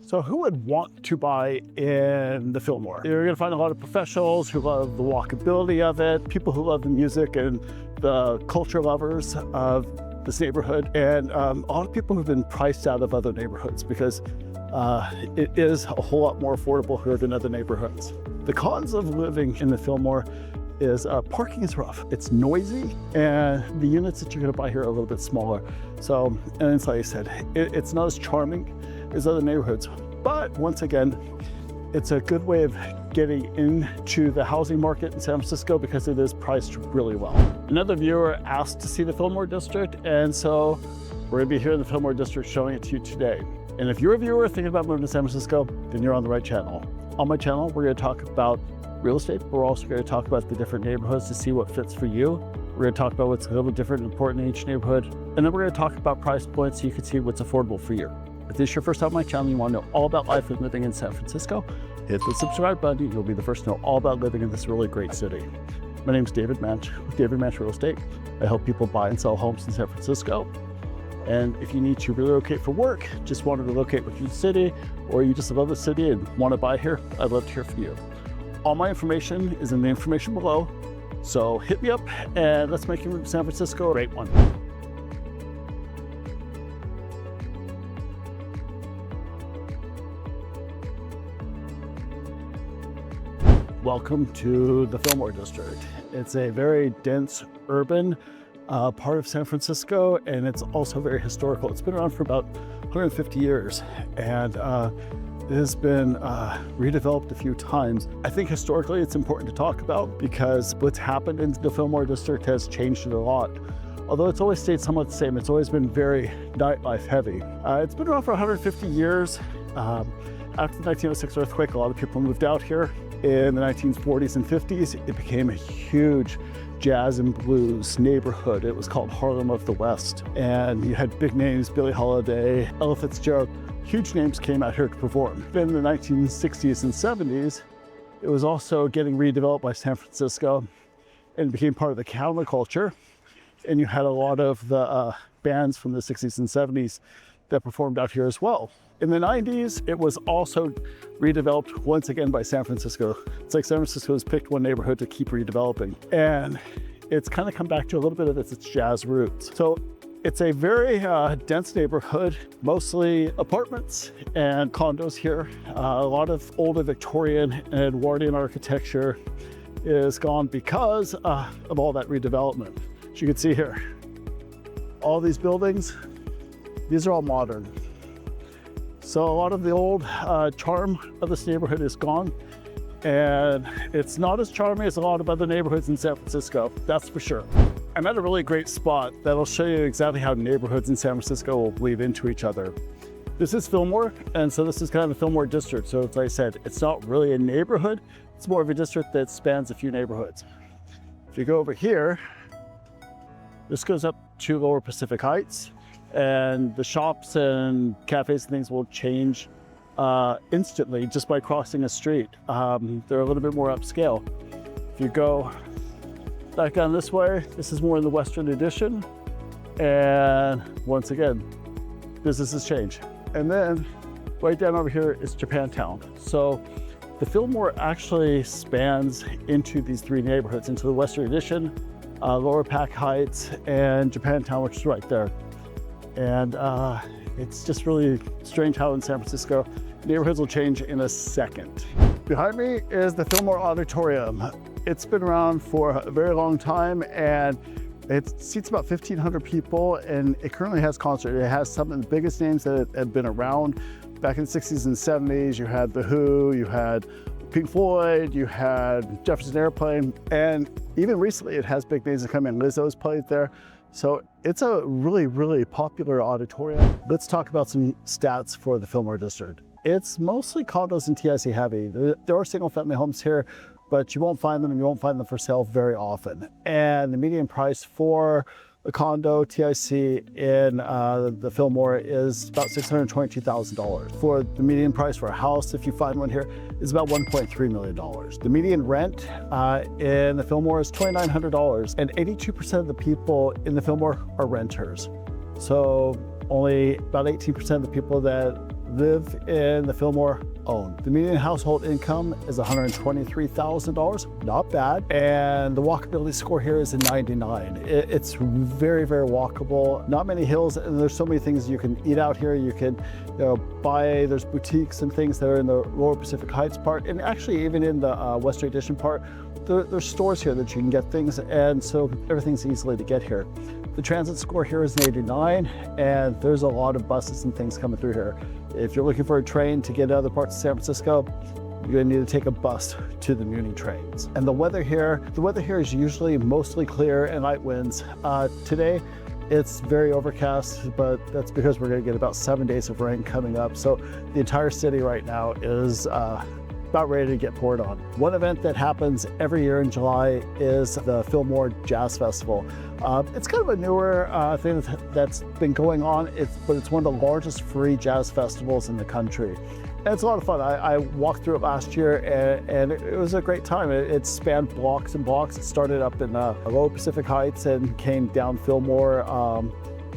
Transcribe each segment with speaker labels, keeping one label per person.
Speaker 1: So who would want to buy in the Fillmore? You're gonna find a lot of professionals who love the walkability of it, people who love the music and the culture lovers of this neighborhood, and a lot of people who've been priced out of other neighborhoods because it is a whole lot more affordable here than other neighborhoods. The cons of living in the Fillmore is parking is rough. It's noisy, and the units that you're gonna buy here are a little bit smaller. So, and it's like I said, it's not as charming as other neighborhoods. But once again, it's a good way of getting into the housing market in San Francisco because it is priced really well. Another viewer asked to see the Fillmore district, and so we're gonna be here in the Fillmore district showing it to you today. And if you're a viewer thinking about moving to San Francisco, then you're on the right channel. On my channel, we're gonna talk about real estate, but we're also gonna talk about the different neighborhoods to see what fits for you. We're gonna talk about what's a little different and important in each neighborhood. And then we're gonna talk about price points so you can see what's affordable for you. If this is your first time on my channel, you want to know all about life and living in San Francisco, hit the subscribe button. You'll be the first to know all about living in this really great city. My name is David Manch with David Manch Real Estate. I help people buy and sell homes in San Francisco. And if you need to relocate for work, just want to relocate within the city, or you just love the city and want to buy here, I'd love to hear from you. All my information is in the information below. So hit me up and let's make San Francisco a great one. Welcome to the Fillmore district. It's a very dense urban part of San Francisco, and it's also very historical. It's been around for about 150 years, and it has been redeveloped a few times. I think historically it's important to talk about because what's happened in the Fillmore district has changed it a lot. Although it's always stayed somewhat the same, it's always been very nightlife heavy. It's been around for 150 years. After the 1906 earthquake, a lot of people moved out here. In the 1940s and 50s, it became a huge jazz and blues neighborhood. It was called Harlem of the West. And you had big names, Billie Holiday, Ella Fitzgerald, huge names came out here to perform. Then in the 1960s and 70s, it was also getting redeveloped by San Francisco and became part of the counterculture. And you had a lot of the bands from the 60s and 70s that performed out here as well. In the 90s, it was also redeveloped once again by San Francisco. It's like San Francisco has picked one neighborhood to keep redeveloping. And it's kind of come back to a little bit of its jazz roots. So it's a very dense neighborhood, mostly apartments and condos here. A lot of older Victorian and Edwardian architecture is gone because of all that redevelopment. As you can see here, all these buildings, these are all modern. So a lot of the old charm of this neighborhood is gone, and it's not as charming as a lot of other neighborhoods in San Francisco, that's for sure. I'm at a really great spot that'll show you exactly how neighborhoods in San Francisco will bleed into each other. This is Fillmore, and so this is kind of the Fillmore district. So as I said, it's not really a neighborhood, it's more of a district that spans a few neighborhoods. If you go over here, this goes up to Lower Pacific Heights, and the shops and cafes and things will change instantly just by crossing a street. They're a little bit more upscale. If you go back down this way, this is more in the Western Addition, and once again, businesses change. And then right down over here is Japantown. So the Fillmore actually spans into these three neighborhoods, into the Western Addition, Lower Pac Heights, and Japantown, which is right there. And it's just really strange how in San Francisco, neighborhoods will change in a second. Behind me is the Fillmore Auditorium. It's been around for a very long time, and it seats about 1,500 people, and it currently has concerts. It has some of the biggest names that have been around. Back in the 60s and 70s, you had The Who, you had Pink Floyd, you had Jefferson Airplane, and even recently it has big names that come in. Lizzo's played there. So it's a really, really popular auditorium. Let's talk about some stats for the Fillmore district. It's mostly condos and TIC heavy. There are single family homes here, but you won't find them, and you won't find them for sale very often. And the median price for a condo TIC in the Fillmore is about $622,000. For the median price for a house, if you find one here, is about $1.3 million. The median rent in the Fillmore is $2,900, and 82% of the people in the Fillmore are renters. So only about 18% of the people that live in the Fillmore own. The median household income is $123,000, not bad. And the walkability score here is a 99. It's very, very walkable. Not many hills, and there's so many things you can eat out here. You can buy, there's boutiques and things that are in the Lower Pacific Heights part, and actually even in the Western Addition part, there's stores here that you can get things, and so everything's easily to get here. The transit score here is an 89, and there's a lot of buses and things coming through here. If you're looking for a train to get to other parts of San Francisco, you're gonna need to take a bus to the Muni trains. And the weather here is usually mostly clear and light winds. Today, it's very overcast, but that's because we're gonna get about 7 days of rain coming up. So the entire city right now is about ready to get poured on. One event that happens every year in July is the Fillmore Jazz Festival. It's kind of a newer thing that's been going on, but it's one of the largest free jazz festivals in the country. And it's a lot of fun. I walked through it last year, and it was a great time. It spanned blocks and blocks. It started up in Lower Pacific Heights and came down Fillmore,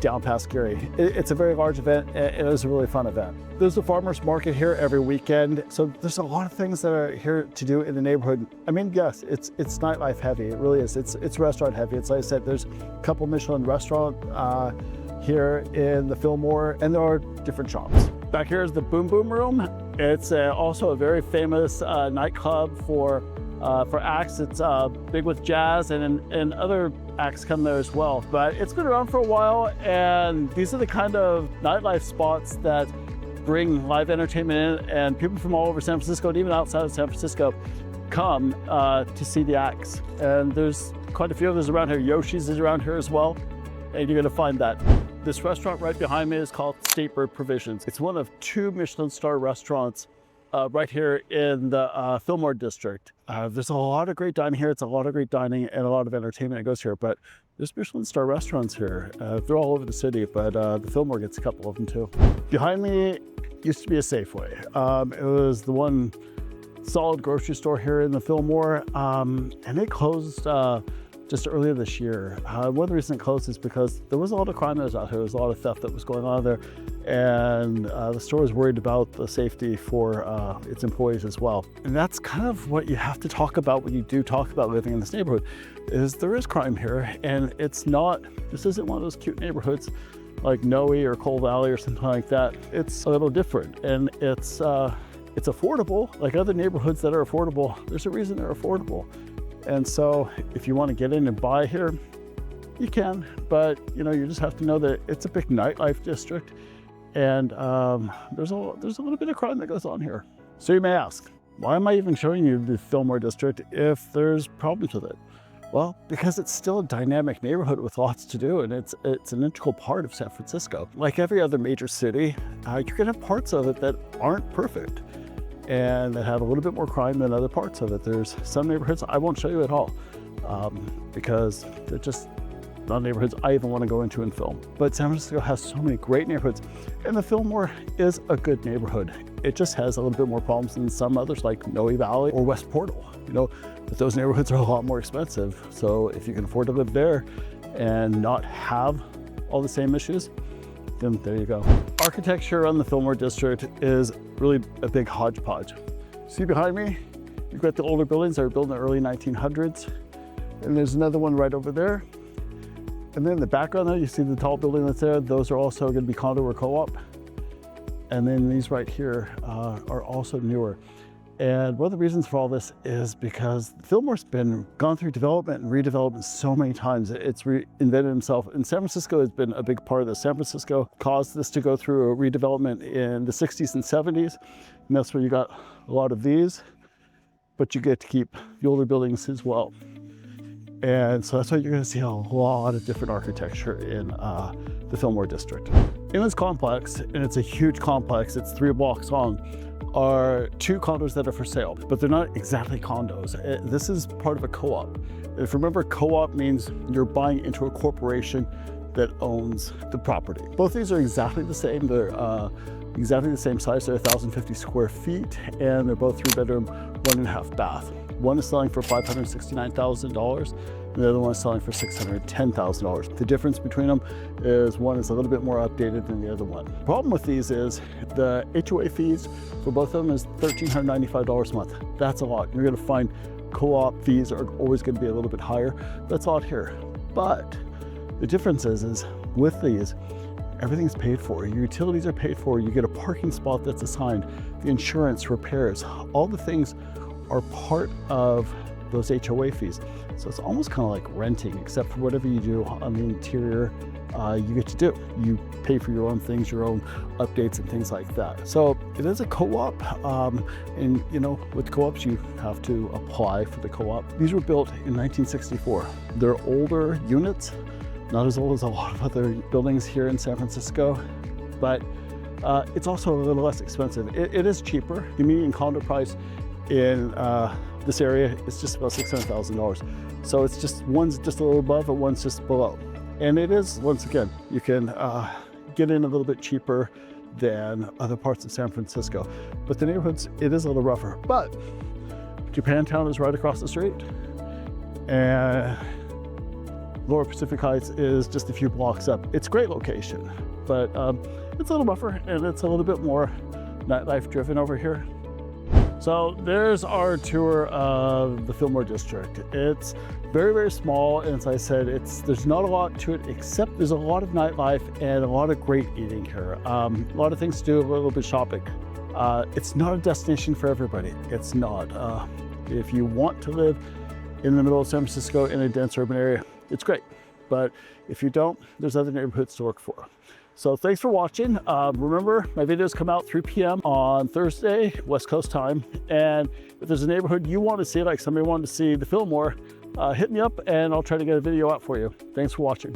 Speaker 1: down past Geary. It's a very large event, and it was a really fun event. There's a farmer's market here every weekend, so there's a lot of things that are here to do in the neighborhood. I mean, yes, it's nightlife heavy. It really is. It's restaurant heavy. It's like I said, there's a couple Michelin restaurant here in the Fillmore, and there are different shops. Back here is the Boom Boom Room. It's also a very famous nightclub for acts. It's big with jazz, and other acts come there as well. But it's been around for a while, and these are the kind of nightlife spots that bring live entertainment in, and people from all over San Francisco and even outside of San Francisco come to see the acts. And there's quite a few of those around here. Yoshi's is around here as well, and you're gonna find that. This restaurant right behind me is called Statebird Provisions. It's one of 2 Michelin-Star restaurants right here in the Fillmore district. There's a lot of great dining here. It's a lot of great dining and a lot of entertainment that goes here, but there's Michelin-Star restaurants here. They're all over the city, but the Fillmore gets a couple of them too. Behind me used to be a Safeway. It was the one solid grocery store here in the Fillmore, and it closed just earlier this year. One of the reasons it closed is because there was a lot of crime that was out here. There was a lot of theft that was going on there, and the store was worried about the safety for its employees as well. And that's kind of what you have to talk about when you do talk about living in this neighborhood, is there is crime here, and this isn't one of those cute neighborhoods like Noe or Coal Valley or something like that. It's a little different, and it's affordable. Like other neighborhoods that are affordable, there's a reason they're affordable. And so if you want to get in and buy here, you can, but you just have to know that it's a big nightlife district, and there's a little bit of crime that goes on here. So you may ask, why am I even showing you the Fillmore district if there's problems with it? Well, because it's still a dynamic neighborhood with lots to do, and it's an integral part of San Francisco. Like every other major city, you're gonna have parts of it that aren't perfect and that have a little bit more crime than other parts of it. There's some neighborhoods I won't show you at all because they're just not neighborhoods I even want to go into and film. But San Francisco has so many great neighborhoods, and the Fillmore is a good neighborhood. It just has a little bit more problems than some others like Noe Valley or West Portal. But those neighborhoods are a lot more expensive. So if you can afford to live there and not have all the same issues, then there you go. Architecture on the Fillmore district is really a big hodgepodge. See behind me, you've got the older buildings that were built in the early 1900s. And there's another one right over there. And then in the background there, you see the tall building that's there. Those are also going to be condo or co-op. And then these right here are also newer. And one of the reasons for all this is because Fillmore's gone through development and redevelopment so many times. It's reinvented itself. And San Francisco has been a big part of this. San Francisco caused this to go through a redevelopment in the 60s and 70s. And that's where you got a lot of these, but you get to keep the older buildings as well. And so that's why you're gonna see a lot of different architecture in the Fillmore district. In this complex, and it's a huge complex, it's 3 blocks long, are 2 condos that are for sale, but they're not exactly condos. This is part of a co-op. If you remember, co-op means you're buying into a corporation that owns the property. Both these are exactly the same. They're exactly the same size. They're 1,050 square feet, and they're both 3-bedroom, 1.5 bath. One is selling for $569,000, and the other one is selling for $610,000. The difference between them is one is a little bit more updated than the other one. The problem with these is the HOA fees for both of them is $1,395 a month. That's a lot. You're going to find co-op fees are always going to be a little bit higher. That's a lot here. But the difference is with these, everything's paid for. Your utilities are paid for. You get a parking spot that's assigned. The insurance, repairs, all the things are part of those HOA fees. So it's almost kind of like renting, except for whatever you do on the interior, you get to do. You pay for your own things, your own updates and things like that. So it is a co-op, and you know, with co-ops, you have to apply for the co-op. These were built in 1964. They're older units, not as old as a lot of other buildings here in San Francisco, but it's also a little less expensive. It is cheaper. The median condo price in this area is just about $600,000. So it's just, one's just a little above and one's just below. And it is, once again, you can get in a little bit cheaper than other parts of San Francisco. But the neighborhoods, it is a little rougher. But Japantown is right across the street. And Lower Pacific Heights is just a few blocks up. It's a great location, but it's a little rougher and it's a little bit more nightlife driven over here. So there's our tour of the Fillmore district. It's very, very small, and as I said, there's not a lot to it, except there's a lot of nightlife and a lot of great eating here. A lot of things to do, a little bit shopping. It's not a destination for everybody. It's not. If you want to live in the middle of San Francisco in a dense urban area, it's great. But if you don't, there's other neighborhoods to look for. So thanks for watching. Remember, my videos come out 3 p.m. on Thursday, West Coast time. And if there's a neighborhood you want to see, like somebody wanted to see the Fillmore, hit me up and I'll try to get a video out for you. Thanks for watching.